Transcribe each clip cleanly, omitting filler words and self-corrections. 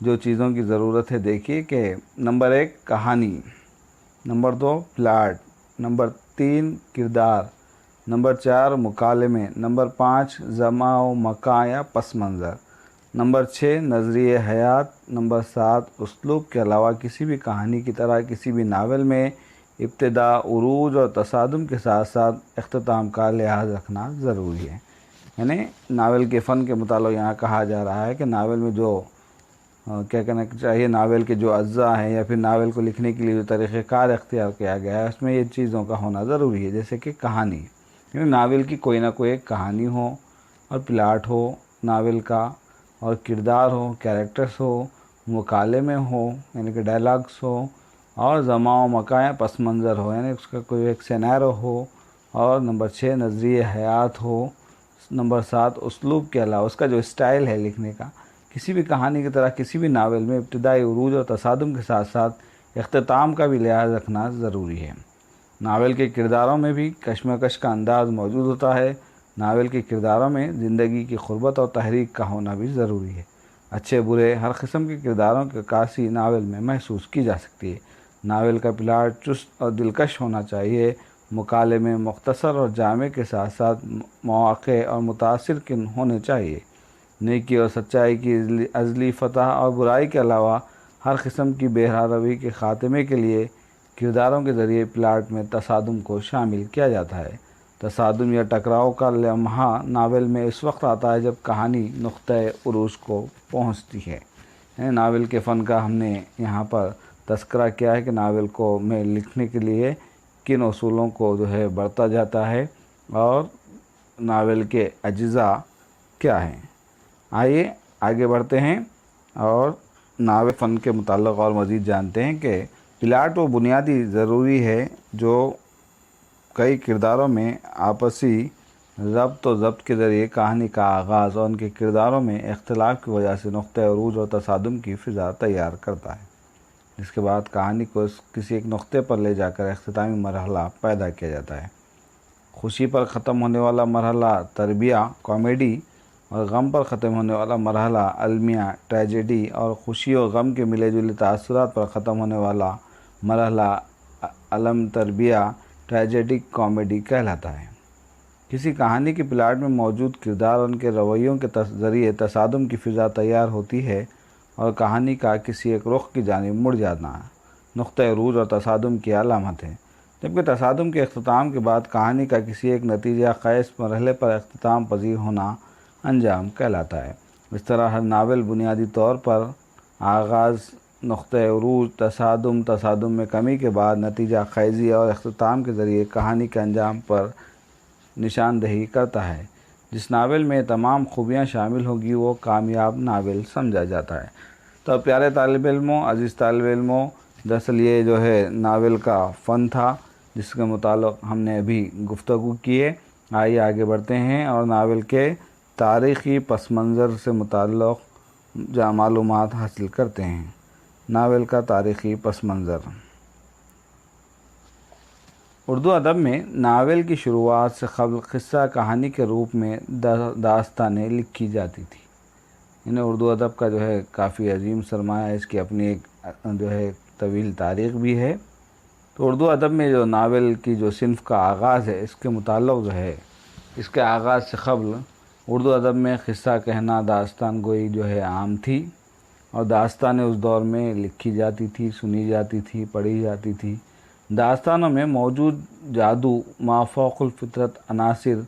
جو چیزوں کی ضرورت ہے دیکھیے کہ نمبر 1 کہانی، نمبر 2 پلاٹ، نمبر 3 کردار، نمبر 4 مکالمے، نمبر 5 زمان و مکان یا پس منظر، نمبر 6 نظریہ حیات، نمبر 7 اسلوب کے علاوہ کسی بھی کہانی کی طرح کسی بھی ناول میں ابتدا، عروج اور تصادم کے ساتھ ساتھ اختتام کا لحاظ رکھنا ضروری ہے۔ یعنی ناول کے فن کے متعلق یہاں کہا جا رہا ہے کہ ناول میں جو کیا کہنا چاہیے، ناول کے جو اجزاء ہیں یا پھر ناول کو لکھنے کے لیے جو طریقہ کار اختیار کیا گیا ہے اس میں یہ چیزوں کا ہونا ضروری ہے، جیسے کہ کہانی، یعنی ناول کی کوئی نہ کوئی ایک کہانی ہو اور پلاٹ ہو ناول کا، اور کردار ہو، کیریکٹرز ہو، مکالمے ہو یعنی کہ ڈائلاگس ہو، اور زمان و مکان یا پس منظر ہو یعنی اس کا کوئی ایک سینیرو ہو، اور نمبر 6 نظریہ حیات ہو، نمبر 7 اسلوب کے علاوہ اس کا جو اسٹائل ہے لکھنے کا، کسی بھی کہانی کی طرح کسی بھی ناول میں ابتدائی، عروج اور تصادم کے ساتھ ساتھ اختتام کا بھی لحاظ رکھنا ضروری ہے۔ ناول کے کرداروں میں بھی کشمکش کا انداز موجود ہوتا ہے۔ ناول کے کرداروں میں زندگی کی قربت اور تحریک کا ہونا بھی ضروری ہے۔ اچھے برے ہر قسم کے کرداروں کی عکاسی ناول میں محسوس کی جا سکتی ہے۔ ناول کا پلاٹ چست اور دلکش ہونا چاہیے، مکالمے مختصر اور جامع کے ساتھ ساتھ مواقع اور متاثر کن ہونے چاہیے۔ نیکی اور سچائی کی ازلی فتح اور برائی کے علاوہ ہر قسم کی بے روی کے خاتمے کے لیے کرداروں کے ذریعے پلاٹ میں تصادم کو شامل کیا جاتا ہے۔ تصادم یا ٹکراؤ کا لمحہ ناول میں اس وقت آتا ہے جب کہانی نقطۂ عروج کو پہنچتی ہے۔ ناول کے فن کا ہم نے یہاں پر تذکرہ کیا ہے کہ ناول کو میں لکھنے کے لیے کن اصولوں کو برتا جاتا ہے اور ناول کے اجزاء کیا ہیں۔ آئیے آگے بڑھتے ہیں اور ناول فن کے متعلق اور مزید جانتے ہیں کہ پلاٹ وہ بنیادی ضروری ہے جو کئی کرداروں میں آپسی ربط و ضبط کے ذریعے کہانی کا آغاز اور ان کے کرداروں میں اختلاف کی وجہ سے نقطۂ عروج اور تصادم کی فضا تیار کرتا ہے۔ اس کے بعد کہانی کو کسی ایک نقطے پر لے جا کر اختتامی مرحلہ پیدا کیا جاتا ہے۔ خوشی پر ختم ہونے والا مرحلہ تربیہ کامیڈی، اور غم پر ختم ہونے والا مرحلہ المیہ ٹریجڈی، اور خوشی اور غم کے ملے جلے تاثرات پر ختم ہونے والا مرحلہ الم تربیہ ٹریجڈک کامیڈی کہلاتا ہے۔ کسی کہانی کی پلاٹ میں موجود کردار اور ان کے رویوں کے ذریعے تصادم کی فضا تیار ہوتی ہے اور کہانی کا کسی ایک رخ کی جانب مڑ جانا نقطۂ عروج اور تصادم کی علامت ہے، جبکہ تصادم کے اختتام کے بعد کہانی کا کسی ایک نتیجہ خیز مرحلے پر اختتام پذیر ہونا انجام کہلاتا ہے۔ اس طرح ہر ناول بنیادی طور پر آغاز، نقطۂ عروج، تصادم میں کمی کے بعد نتیجہ خیزی اور اختتام کے ذریعے کہانی کے انجام پر نشاندہی کرتا ہے۔ جس ناول میں تمام خوبیاں شامل ہوگی وہ کامیاب ناول سمجھا جاتا ہے۔ تو پیارے طالب علموں، عزیز طالب علموں، دراصل یہ ناول کا فن تھا جس کے متعلق ہم نے ابھی گفتگو کی ہے۔ آئیے آگے بڑھتے ہیں اور ناول کے تاریخی پس منظر سے متعلق معلومات حاصل کرتے ہیں۔ ناول کا تاریخی پس منظر۔ اردو ادب میں ناول کی شروعات سے قبل قصہ کہانی کے روپ میں داستانیں لکھی جاتی تھی۔ اردو ادب کا کافی عظیم سرمایہ ہے، اس کی اپنی ایک طویل تاریخ بھی ہے۔ تو اردو ادب میں جو ناول کی جو صنف کا آغاز ہے اس کے متعلق اس کے آغاز سے قبل اردو ادب میں قصہ کہنا، داستان گوئی عام تھی، اور داستانیں اس دور میں لکھی جاتی تھی، سنی جاتی تھی، پڑھی جاتی تھی۔ داستانوں میں موجود جادو، مافوق الفطرت عناصر،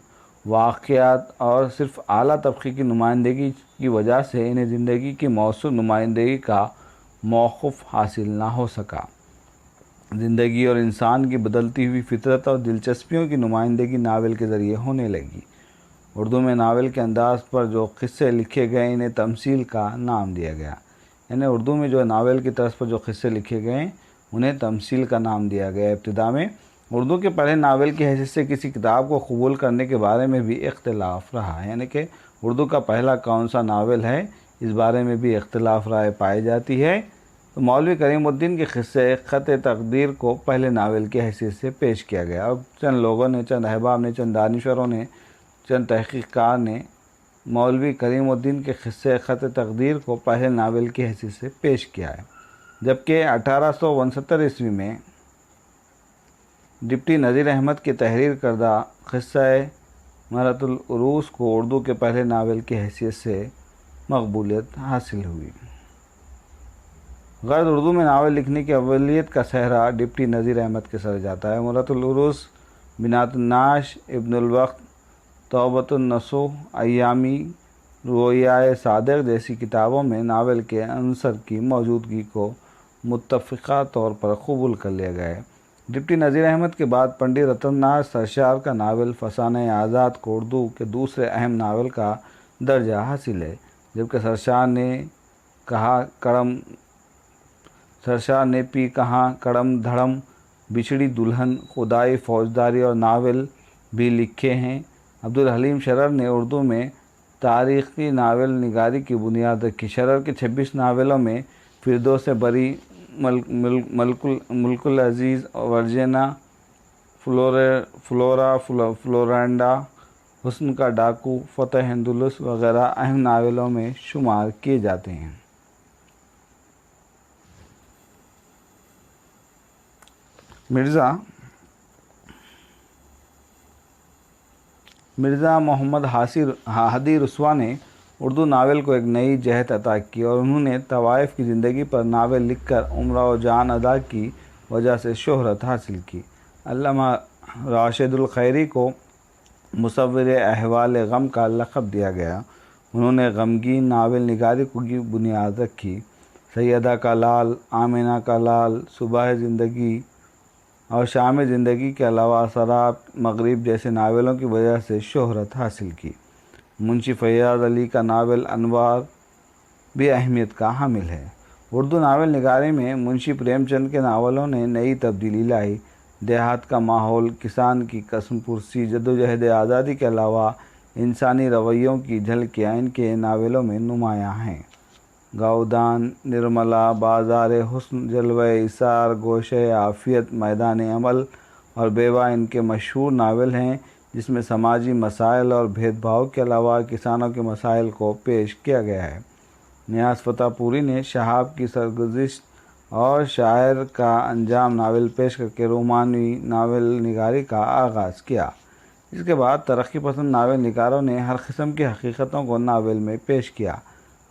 واقعات اور صرف اعلیٰ طبقے کی نمائندگی کی وجہ سے انہیں زندگی کی مؤثر نمائندگی کا موقف حاصل نہ ہو سکا۔ زندگی اور انسان کی بدلتی ہوئی فطرت اور دلچسپیوں کی نمائندگی ناول کے ذریعے ہونے لگی۔ اردو میں ناول کے انداز پر جو قصے لکھے گئے انہیں تمثیل کا نام دیا گیا۔ اردو میں جو ناول کی طرز پر جو قصے لکھے گئے انہیں تمثیل کا نام دیا گیا۔ ابتدا میں اردو کے پہلے ناول کی حیثیت سے کسی کتاب کو قبول کرنے کے بارے میں بھی اختلاف رہا، کہ اردو کا پہلا کون سا ناول ہے اس بارے میں بھی اختلاف رائے پائی جاتی ہے۔ تو مولوی کریم الدین کے قصے خط تقدیر کو پہلے ناول کی حیثیت سے پیش کیا گیا، اور چند لوگوں نے، چند احباب نے، چند دانشوروں نے، چند تحقیق کار نے مولوی کریم الدین کے قصے خط تقدیر کو پہلے ناول کی حیثیت سے پیش کیا ہے، جبکہ 1869 عیسوی میں ڈپٹی نذیر احمد کی تحریر کردہ قصہ مرۃ العروس کو اردو کے پہلے ناول کی حیثیت سے مقبولیت حاصل ہوئی۔ غرض اردو میں ناول لکھنے کی اولیت کا صحرا ڈپٹی نذیر احمد کے سر جاتا ہے۔ مرۃ العروس، بنات النعش، ابن الوقت، توبۃ النصوح، ایامی، رویائے صادق جیسی کتابوں میں ناول کے عنصر کی موجودگی کو متفقہ طور پر قبول کر لیا گیا ہے۔ ڈپٹی نذیر احمد کے بعد پنڈت رتن ناتھ سرشار کا ناول فسانۂ آزاد کو اردو کے دوسرے اہم ناول کا درجہ حاصل ہے، جبکہ سرشار نے پی کہاں، کڑم دھڑم، بچھڑی دلہن، خدائی فوجداری اور ناول بھی لکھے ہیں۔ عبدالحلیم شرر نے اردو میں تاریخی ناول نگاری کی بنیاد رکھی۔ شرر کے 26 ناولوں میں فردوس بری، ملک العزیز، ورجینا، فلورا فلورانڈا، حسن کا ڈاکو، فتح اندلس وغیرہ اہم ناولوں میں شمار کیے جاتے ہیں۔ مرزا محمد ہادی رسوا نے اردو ناول کو ایک نئی جہت عطا کی اور انہوں نے طوائف کی زندگی پر ناول لکھ کر عمرہ و جان ادا کی وجہ سے شہرت حاصل کی۔ علامہ راشد الخیری کو مصور احوال غم کا لقب دیا گیا۔ انہوں نے غمگین ناول نگاری کی بنیاد رکھی۔ سیدہ کا لال، آمینہ کا لال، صبح زندگی اور شام زندگی کے علاوہ سراب مغرب جیسے ناولوں کی وجہ سے شہرت حاصل کی۔ منشی فیاض علی کا ناول انوار بھی اہمیت کا حامل ہے۔ اردو ناول نگاری میں منشی پریم چند کے ناولوں نے نئی تبدیلی لائی۔ دیہات کا ماحول، کسان کی قسم پرسی، جدوجہد آزادی کے علاوہ انسانی رویوں کی جھلکیاں ان کے ناولوں میں نمایاں ہیں۔ گاؤدان، نرملا، بازار حسن، جلوہ ایثار، گوشہ عافیت، میدان عمل اور بیوہ ان کے مشہور ناول ہیں، جس میں سماجی مسائل اور بھید بھاؤ کے علاوہ کسانوں کے مسائل کو پیش کیا گیا ہے۔ نیاز فتح پوری نے شہاب کی سرگزشت اور شاعر کا انجام ناول پیش کر کے رومانوی ناول نگاری کا آغاز کیا۔ اس کے بعد ترقی پسند ناول نگاروں نے ہر قسم کی حقیقتوں کو ناول میں پیش کیا۔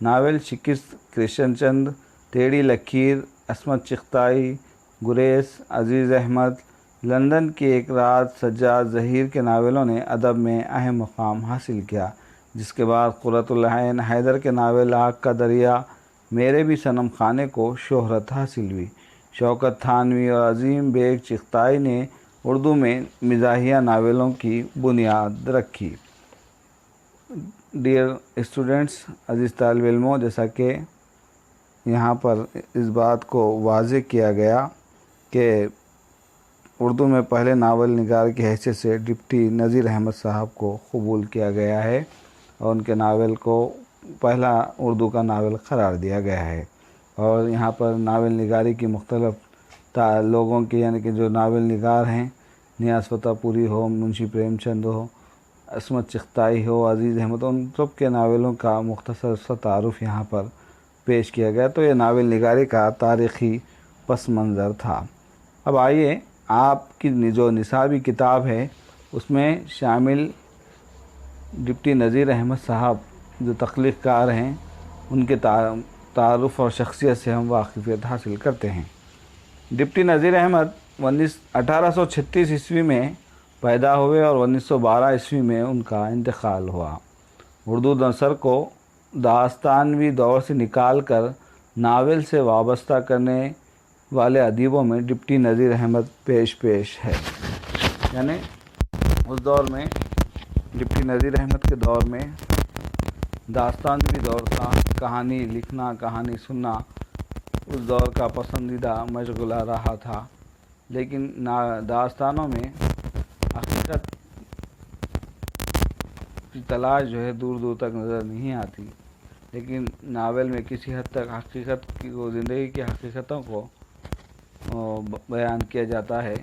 ناول شکست کرشن چند، ٹیڑھی لکیر، عصمت چغتائی، گریس، عزیز احمد، لندن کی ایک رات، سجاد ظہیر کے ناولوں نے ادب میں اہم مقام حاصل کیا، جس کے بعد قرۃ العین حیدر کے ناول آگ کا دریا، میرے بھی صنم خانے کو شہرت حاصل ہوئی۔ شوکت تھانوی اور عظیم بیگ چغتائی نے اردو میں مزاحیہ ناولوں کی بنیاد رکھی۔ ڈیئر اسٹوڈنٹس، عزیز طالب علموں، جیسا کہ یہاں پر اس بات کو واضح کیا گیا کہ اردو میں پہلے ناول نگار کی حیثیت سے ڈپٹی نذیر احمد صاحب کو قبول کیا گیا ہے اور ان کے ناول کو پہلا اردو کا ناول قرار دیا گیا ہے، اور یہاں پر ناول نگاری کی مختلف لوگوں کے یعنی کہ جو ناول نگار ہیں، نیاز فتح پوری ہو، منشی پریم چند ہو، عصمت چغتائی ہو، عزیز احمد، ان سب کے ناولوں کا مختصر سا تعارف یہاں پر پیش کیا گیا۔ تو یہ ناول نگاری کا تاریخی پس منظر تھا۔ اب آئیے آپ کی جو نصابی کتاب ہے اس میں شامل ڈپٹی نذیر احمد صاحب جو تخلیق کار ہیں ان کے تعارف اور شخصیت سے ہم واقفیت حاصل کرتے ہیں۔ ڈپٹی نذیر احمد 1836 عیسوی میں پیدا ہوئے اور 1912 عیسوی میں ان کا انتقال ہوا۔ اردو نثر کو داستانوی دور سے نکال کر ناول سے وابستہ کرنے والے ادیبوں میں ڈپٹی نذیر احمد پیش ہے، یعنی اس دور میں ڈپٹی نذیر احمد کے دور میں داستانوی دور تھا۔ کہانی لکھنا، کہانی سننا اس دور کا پسندیدہ مشغلہ رہا تھا، لیکن داستانوں میں حقیقت کی تلاش جو ہے دور دور تک نظر نہیں آتی، لیکن ناول میں کسی حد تک حقیقت کی زندگی کی حقیقتوں کو بیان کیا جاتا ہے۔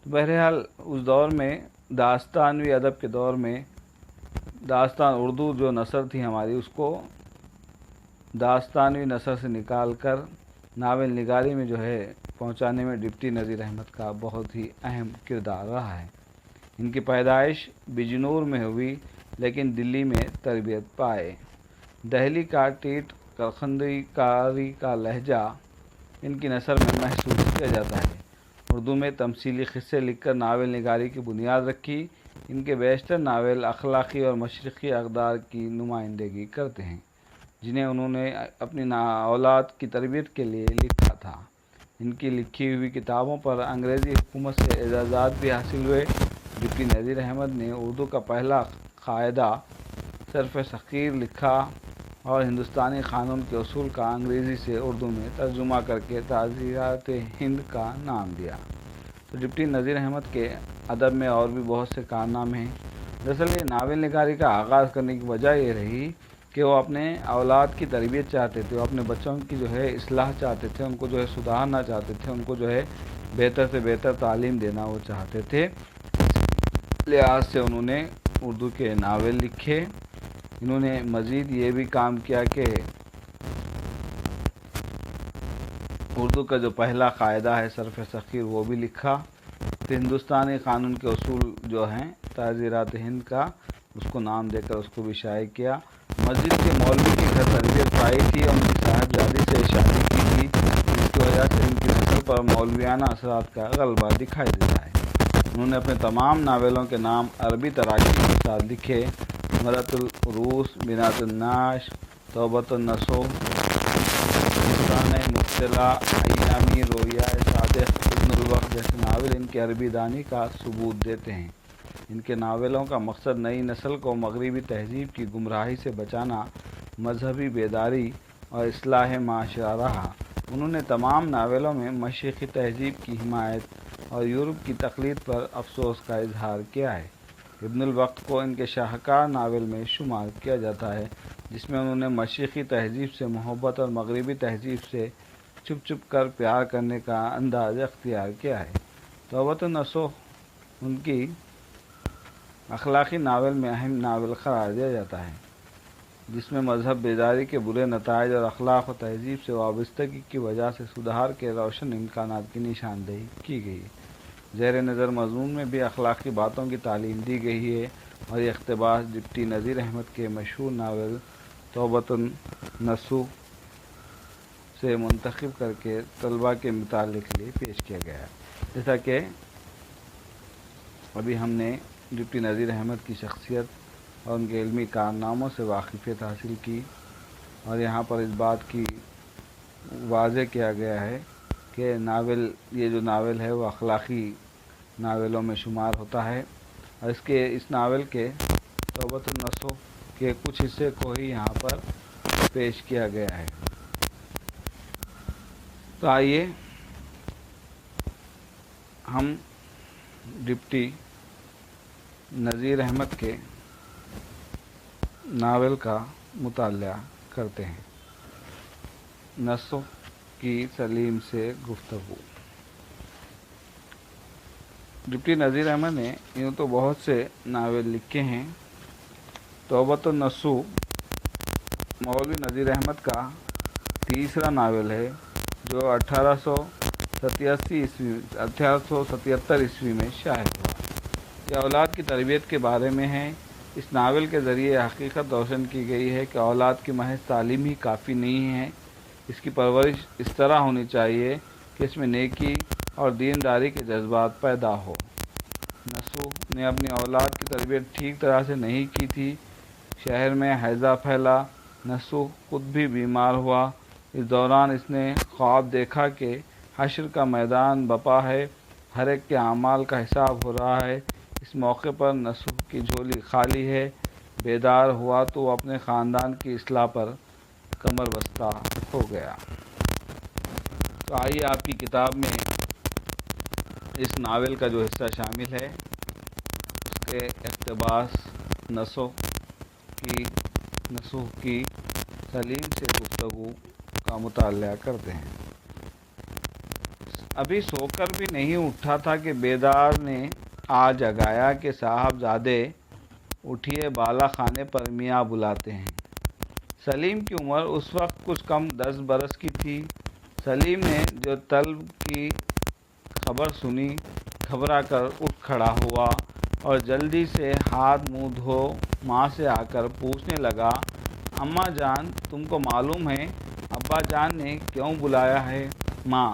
بہرحال اس دور میں داستانوی ادب کے دور میں داستان اردو جو نثر تھی ہماری، اس کو داستانوی نثر سے نکال کر ناول نگاری میں جو ہے پہنچانے میں ڈپٹی نذیر احمد کا بہت ہی اہم کردار رہا ہے۔ ان کی پیدائش بجنور میں ہوئی لیکن دلی میں تربیت پائے۔ دہلی کا ٹیٹ کرخندی کاری کا لہجہ ان کی نثر میں محسوس کیا جاتا ہے۔ اردو میں تمثیلی قصے لکھ کر ناول نگاری کی بنیاد رکھی۔ ان کے بیشتر ناول اخلاقی اور مشرقی اقدار کی نمائندگی کرتے ہیں، جنہیں انہوں نے اپنی اولاد کی تربیت کے لیے لکھا تھا۔ ان کی لکھی ہوئی کتابوں پر انگریزی حکومت سے اعزازات بھی حاصل ہوئے۔ ڈپٹی نذیر احمد نے اردو کا پہلا قاعدہ صرف صغیر لکھا اور ہندوستانی قانون کے اصول کا انگریزی سے اردو میں ترجمہ کر کے تعزیرات ہند کا نام دیا۔ تو ڈپٹی نذیر احمد کے ادب میں اور بھی بہت سے کارنامے ہیں۔ دراصل یہ ناول نگاری کا آغاز کرنے کی وجہ یہ رہی کہ وہ اپنے اولاد کی تربیت چاہتے تھے، وہ اپنے بچوں کی جو ہے اصلاح چاہتے تھے، ان کو جو ہے سدھارنا چاہتے تھے، ان کو جو ہے بہتر سے بہتر تعلیم دینا وہ چاہتے تھے۔ لحاظ سے انہوں نے اردو کے ناول لکھے۔ انہوں نے مزید یہ بھی کام کیا کہ اردو کا جو پہلا قاعدہ ہے صرف صغیر وہ بھی لکھا۔ پھر ہندوستانی قانون کے اصول جو ہیں تعزیرات ہند کا، اس کو نام دے کر اس کو بھی شائع کیا۔ مسجد کے مولوی کے گھر تربیت پائی تھی اور ان کی صاحبزادی سے شادی کی تھی، جس کی وجہ سے ان کی نسل پر مولویانہ اثرات کا غلبہ دکھائی دیتا ہے۔ انہوں نے اپنے تمام ناولوں کے نام عربی تراکیب کے ساتھ لکھے۔ مرۃ العروس، بنات النعش، توبۃ النصوح، مبتلا، ایامی، رویا صادق، ابن الوقت جیسے ناول ان کی عربی دانی کا ثبوت دیتے ہیں۔ ان کے ناولوں کا مقصد نئی نسل کو مغربی تہذیب کی گمراہی سے بچانا، مذہبی بیداری اور اصلاح معاشرہ رہا۔ انہوں نے تمام ناولوں میں مشرقی تہذیب کی حمایت اور یورپ کی تقلید پر افسوس کا اظہار کیا ہے۔ ابن الوقت کو ان کے شاہکار ناول میں شمار کیا جاتا ہے، جس میں انہوں نے مشرقی تہذیب سے محبت اور مغربی تہذیب سے چھپ چھپ کر پیار کرنے کا انداز اختیار کیا ہے۔ توبۃ النصوح ان کی اخلاقی ناول میں اہم ناول قرار دیا جاتا ہے، جس میں مذہب بیداری کے برے نتائج اور اخلاق و تہذیب سے وابستگی کی وجہ سے سدھار کے روشن امکانات کی نشاندہی کی گئی ہے۔ زیر نظر مضمون میں بھی اخلاقی باتوں کی تعلیم دی گئی ہے، اور یہ اقتباس ڈپٹی نذیر احمد کے مشہور ناول توبۃ النصوح سے منتخب کر کے طلباء کے مطالعے کے لیے پیش کیا گیا ہے۔ جیسا کہ ابھی ہم نے ڈپٹی نذیر احمد کی شخصیت اور ان کے علمی کارناموں سے واقفیت حاصل کی، اور یہاں پر اس بات کی واضح کیا گیا ہے کہ یہ جو ناول ہے وہ اخلاقی ناولوں میں شمار ہوتا ہے، اور اس ناول کے توبۃ النصوح کے کچھ حصے کو ہی یہاں پر پیش کیا گیا ہے۔ تو آئیے ہم ڈپٹی نذیر احمد کے ناول کا مطالعہ کرتے ہیں۔ نصوح کی سلیم سے گفتگو۔ ڈپٹی نذیر احمد نے یوں تو بہت سے ناول لکھے ہیں۔ توبۃ النصوح مولوی نذیر احمد کا تیسرا ناول ہے، جو 1877 عیسوی میں شائع ہوا۔ یہ اولاد کی تربیت کے بارے میں ہے۔ اس ناول کے ذریعے حقیقت روشن کی گئی ہے کہ اولاد کی محض تعلیم ہی کافی نہیں ہے، اس کی پرورش اس طرح ہونی چاہیے کہ اس میں نیکی اور دینداری کے جذبات پیدا ہو۔ نصوح نے اپنی اولاد کی تربیت ٹھیک طرح سے نہیں کی تھی۔ شہر میں ہیضہ پھیلا، نصوح خود بھی بیمار ہوا۔ اس دوران اس نے خواب دیکھا کہ حشر کا میدان بپا ہے، ہر ایک کے اعمال کا حساب ہو رہا ہے۔ اس موقع پر نصوح کی جھولی خالی ہے۔ بیدار ہوا تو وہ اپنے خاندان کی اصلاح پر کمر بستہ ہو گیا۔ تو آئیے آپ کی کتاب میں اس ناول کا جو حصہ شامل ہے، اس کے اقتباس نصوح کی سلیم سے گفتگو کا مطالعہ کرتے ہیں۔ ابھی سو کر بھی نہیں اٹھا تھا کہ بیدار نے آ جگایا کہ صاحبزادے اٹھیے بالا خانے پر میاں بلاتے ہیں۔ سلیم کی عمر اس وقت کچھ کم 10 برس کی تھی۔ سلیم نے جو طلب کی خبر سنی، گھبرا کر اٹھ کھڑا ہوا اور جلدی سے ہاتھ منہ دھو ماں سے آ کر پوچھنے لگا، اماں جان، تم کو معلوم ہے ابا جان نے کیوں بلایا ہے؟ ماں: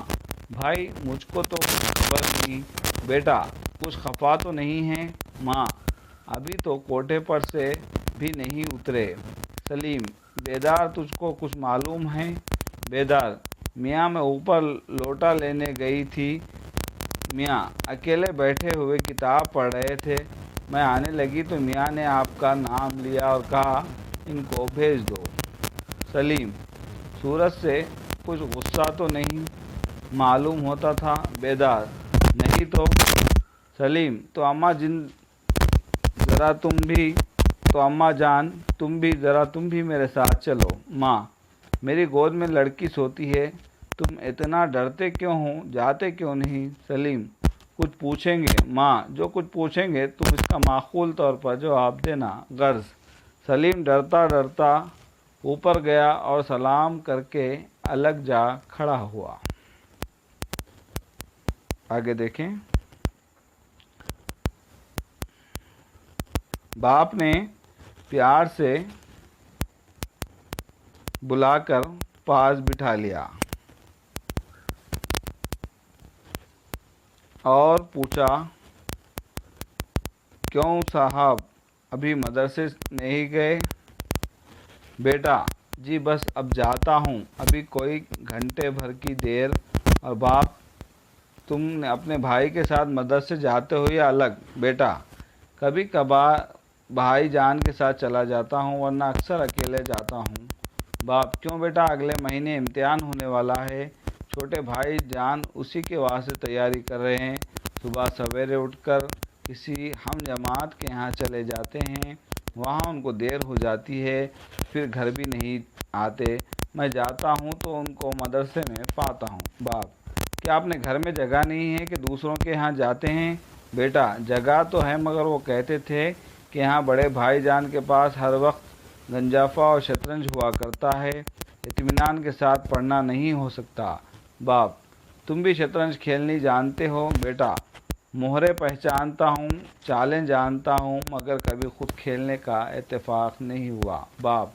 بھائی مجھ کو تو خبر نہیں بیٹا، کچھ خفا تو نہیں ہے؟ ماں: ابھی تو کوٹھے پر سے بھی نہیں اترے۔ سلیم: بیدار، تجھ کو کچھ معلوم ہے؟ بیدار: میاں میں اوپر لوٹا لینے گئی تھی۔ میاں: اکیلے بیٹھے ہوئے کتاب پڑھ رہے تھے، میں آنے لگی تو میاں نے آپ کا نام لیا اور کہا ان کو بھیج دو۔ سلیم: صورت سے کچھ غصہ تو نہیں معلوم ہوتا تھا؟ بیدار: نہیں تو۔ سلیم: تو اماں جان تم بھی میرے ساتھ چلو۔ ماں: میری گود میں لڑکی سوتی ہے، تم اتنا ڈرتے کیوں ہو؟ جاتے کیوں نہیں؟ سلیم: کچھ پوچھیں گے؟ ماں: جو کچھ پوچھیں گے تم اس کا معقول طور پر جواب دینا۔ غرض: سلیم ڈرتا ڈرتا اوپر گیا اور سلام کر کے الگ جا کھڑا ہوا۔ آگے دیکھیں۔ باپ نے پیار سے بلا کر پاس بٹھا لیا اور پوچھا، کیوں صاحب ابھی مدرسے نہیں گئے؟ بیٹا: جی بس اب جاتا ہوں، ابھی کوئی گھنٹے بھر کی دیر۔ اور باپ: تم نے اپنے بھائی کے ساتھ مدرسے جاتے ہو یا الگ؟ بیٹا: کبھی کبھار بھائی جان کے ساتھ چلا جاتا ہوں، ورنہ اکثر اکیلے جاتا ہوں۔ باپ: کیوں بیٹا، اگلے مہینے امتحان ہونے والا ہے، چھوٹے بھائی جان اسی کے واسطے تیاری کر رہے ہیں۔ صبح سویرے اٹھ کر کسی ہم جماعت کے یہاں چلے جاتے ہیں، وہاں ان کو دیر ہو جاتی ہے، پھر گھر بھی نہیں آتے، میں جاتا ہوں تو ان کو مدرسے میں پاتا ہوں۔ باپ: کیا اپنے گھر میں جگہ نہیں ہے کہ دوسروں کے یہاں جاتے ہیں؟ بیٹا: جگہ تو ہے، مگر وہ کہتے تھے کہ یہاں بڑے بھائی جان کے پاس ہر وقت گنجافہ اور شطرنج ہوا کرتا ہے، اطمینان کے ساتھ پڑھنا نہیں ہو سکتا۔ باپ: تم بھی شطرنج کھیلنی جانتے ہو؟ بیٹا: مہرے پہچانتا ہوں، چالیں جانتا ہوں، مگر کبھی خود کھیلنے کا اتفاق نہیں ہوا۔ باپ: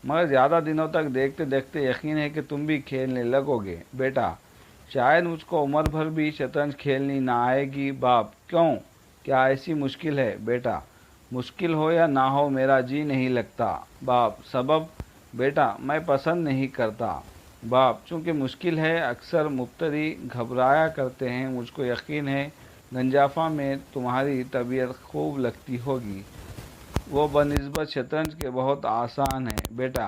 مگر زیادہ دنوں تک دیکھتے دیکھتے یقین ہے کہ تم بھی کھیلنے لگو گے۔ بیٹا: شاید مجھ کو عمر بھر بھی شطرنج کھیلنی نہ آئے گی۔ باپ: کیوں، کیا ایسی مشکل ہے؟ بیٹا: مشکل ہو یا نہ ہو، میرا جی نہیں لگتا۔ باپ: سبب؟ بیٹا: میں پسند نہیں کرتا۔ باپ: چونکہ مشکل ہے، اکثر مبتدی گھبرایا کرتے ہیں، مجھ کو یقین ہے گنجافہ میں تمہاری طبیعت خوب لگتی ہوگی، وہ بنسبت شطرنج کے بہت آسان ہے۔ بیٹا: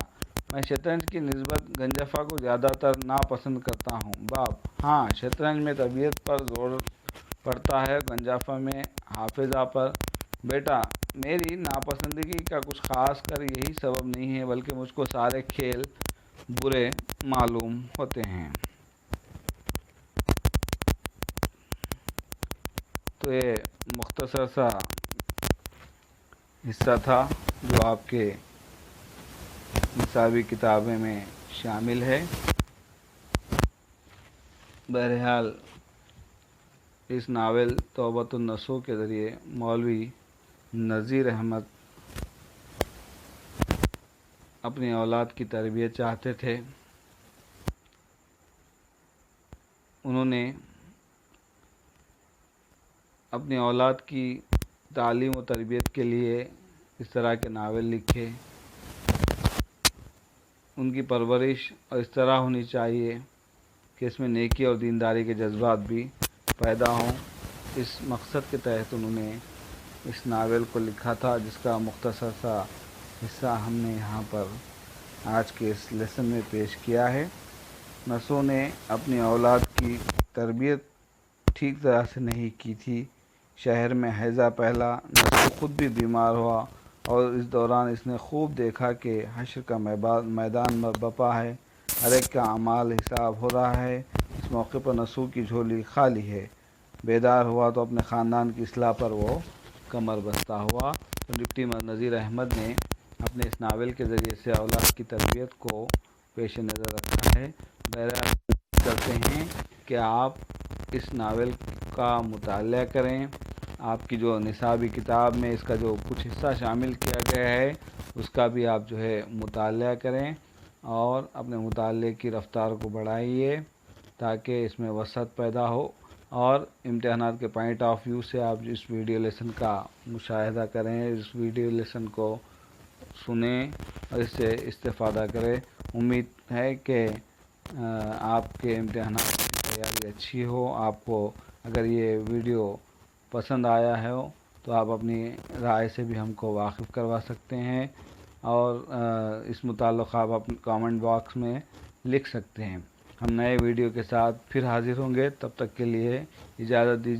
میں شطرنج کی نسبت گنجافہ کو زیادہ تر ناپسند کرتا ہوں۔ باپ: ہاں، شطرنج میں طبیعت پر زور پڑتا ہے، گنجافہ میں حافظہ پر۔ بیٹا: میری ناپسندگی کا کچھ خاص کر یہی سبب نہیں ہے، بلکہ مجھ کو سارے کھیل برے معلوم ہوتے ہیں۔ تو یہ مختصر سا حصہ تھا جو آپ کے نصابی کتابیں میں شامل ہے۔ بہرحال اس ناول توبۃ النصوح کے ذریعے مولوی نذیر احمد اپنی اولاد کی تربیت چاہتے تھے۔ انہوں نے اپنی اولاد کی تعلیم و تربیت کے لیے اس طرح کے ناول لکھے۔ ان کی پرورش اور اس طرح ہونی چاہیے کہ اس میں نیکی اور دینداری کے جذبات بھی پیدا ہوں۔ اس مقصد کے تحت انہوں نے اس ناول کو لکھا تھا، جس کا مختصر سا حصہ ہم نے یہاں پر آج کے اس لیسن میں پیش کیا ہے۔ نصوح نے اپنی اولاد کی تربیت ٹھیک طرح سے نہیں کی تھی۔ شہر میں حیضہ پہلا، نصوح خود بھی بیمار ہوا، اور اس دوران اس نے خوب دیکھا کہ حشر کا میدان بپا ہے، ہر ایک کا اعمال حساب ہو رہا ہے۔ اس موقع پر نصوح کی جھولی خالی ہے۔ بیدار ہوا تو اپنے خاندان کی اصلاح پر وہ کمر بستہ ہوا۔ تو ڈپٹی نذیر احمد نے اپنے اس ناول کے ذریعے سے اولاد کی تربیت کو پیش نظر رکھا ہے۔ بہرحال کرتے ہیں کہ آپ اس ناول کا مطالعہ کریں، آپ کی جو نصابی کتاب میں اس کا جو کچھ حصہ شامل کیا گیا ہے اس کا بھی آپ جو ہے مطالعہ کریں اور اپنے مطالعے کی رفتار کو بڑھائیے تاکہ اس میں وسعت پیدا ہو، اور امتحانات کے پوائنٹ آف ویو سے آپ اس ویڈیو لیسن کا مشاہدہ کریں، اس ویڈیو لیسن کو سنیں اور اس سے استفادہ کریں۔ امید ہے کہ آپ کے امتحانات کی تیاری اچھی ہو۔ آپ کو اگر یہ ویڈیو پسند آیا ہے تو آپ اپنی رائے سے بھی ہم کو واقف کروا سکتے ہیں، اور اس متعلق آپ اپنے کامنٹ باکس میں لکھ سکتے ہیں۔ ہم نئے ویڈیو کے ساتھ پھر حاضر ہوں گے، تب تک کے لیے اجازت دیجیے۔